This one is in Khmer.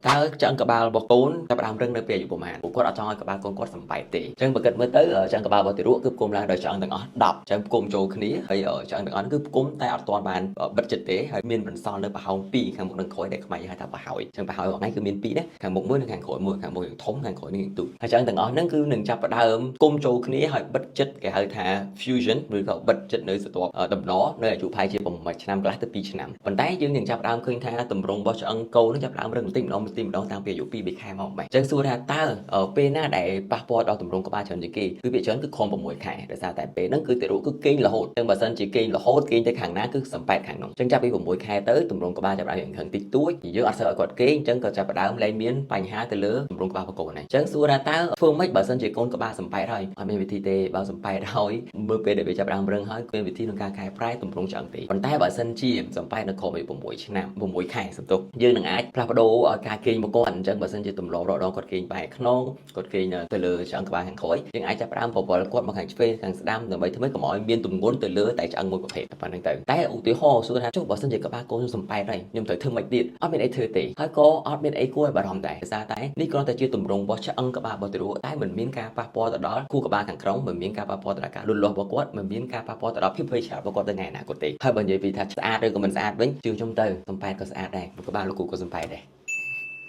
តើឆ្អឹងក្បាលរបស់កូនចាប់ផ្ដើមរឹងនៅពេលអាយុប្រហែលពួកគាត់អត់ចង់ឲ្យក្បាលកូនគាត់សំបែកទេអញ្ចឹងបើគិតមើលទៅឆ្អឹងក្បាលរបស់ទារកគឺផ្គុំឡើងដោយឆ្អឹងទាំងអស់10អញ្ចឹងផ្គុំចូលគ្នាហើយឆ្អឹងទាំងអស់គឺផ្គុំតែអត់ទាន់បានបិទចិត្តទេហើយមានបន្សល់នៅប្រហោង2ខាងមុខនិងក្រោយដែលខ្មែរយើងហៅថាប្រហោយអញ្ចឹងប្រហោយរបស់ថ្ងៃគឺមាន2ដែរខាងមុខមួយនិងខាងក្រោយមួយខាងមុខយើងធំខាងក្រោយយើងទូចហើយឆ្អឹងទាំងអស់ហ្នឹងគឺនឹងចាប់ផ្ដើមផ្គុំចូលគ្នាហើយបិទចិត្តគេហៅថា fusion ឬក៏បិទចិត្តនៅស្រទាប់ដំណនៅអាយុប្រហែលជា6ឆ្នាំខ្លះទៅ2ឆ្នាំប៉ុន្តែយើងនឹងចាប់ផ្ដើមឃើញថាតម្រងរបស់ឆ្អឹងកូននឹងចាប់ផ្ដើមរឹងបន្តិចម្ដងតាំងពីអាយុ2 3ខែមកបែបអញ្ចឹងសួរថាតើពេលណាដែលប៉ះពាល់ដល់តម្រងក្បាលច្រើនជាងគេគឺវាច្រើនគឺខំ6ខែដោយសារតែពេលហ្នឹងគឺទារកគឺគេងរហូតអញ្ចឹងបើសិនជាគេងរហូតគេងទៅខាងណាគឺសំប៉ែតខាងនោះអញ្ចឹងចាប់ពី6ខែទៅតម្រងក្បាលចាប់ផ្ដើមខឹងតិចតួចយើងអត់សូវឲ្យគាត់គេងអញ្ចឹងក៏ចាប់ផ្ដើមលែងមានបញ្ហាទៅលើតម្រងក្បាលរបស់កូនហ្នឹងអញ្ចឹងសួរថាតើធ្វើម៉េចបើសិនជាកូនក្បាលសំប៉ែតហើយអត់មានវិធីទេបើសំប៉ែតហើយមើលពេលដែលវាចាប់ផ្ដើមរឹងហើយគឺមានវិធីក្នុងការកែប្រែតម្រងឆ្អឹងទេប៉ុន្តែបើសិនជាសំប៉ែតនៅក្រោមអាយុ6ឆ្នាំ6ខែសំទុះយើងនឹងអាចផ្លាស់ប្ដូរឲ្យការគេងរបស់គាត់អញ្ចឹងបើសិនជាទម្លាប់រដងគាត់គេងបែរខ្នងគាត់គេងទៅលើឆ្អឹងក្បាលខាងក្រោយយើងអាចចាប់ផ្ដើមបវល់គាត់មកខាងឆ្វេងខាងស្ដាំដើម្បីធ្វើម៉េចកុំឲ្យមានទម្ងន់ទៅលើតែឆ្អឹងមួយប្រភេទប៉ុណ្្នឹងទៅតែឧទាហរណ៍សួរថាចុះបើសិនជាក្បាលកូនសំប៉ែតហើយខ្ញុំត្រូវធ្វើម៉េចទៀតអត់មានអីធ្វើទេហើយក៏អត់មានអីគួរឲ្យបារម្ភដែរដោយសារតែនេះគ្រាន់តែជាទម្រង់របស់ឆ្អឹងក្បាលរបស់ទារកតែមិនមានការប៉ះពាល់ទៅដល់ខួរក្បាលខាងក្រោមមិនមានការប៉ះពាល់ទៅដល់ការលូតលាស់របស់គាត់មិនមានការប៉ះពាល់ទៅដល់ភាពវៃឆ្លាតរបស់គាត់ទៅថ្ងៃអនាគតទេហើយបើនិយាយពីថាស្អាតឬក៏មិនស្អាតវិញជឿខ្ញុំទៅសំប៉ែតក៏ស្អាតដែរក្បាលលោកគ្រូក៏សំប៉ែតដែរ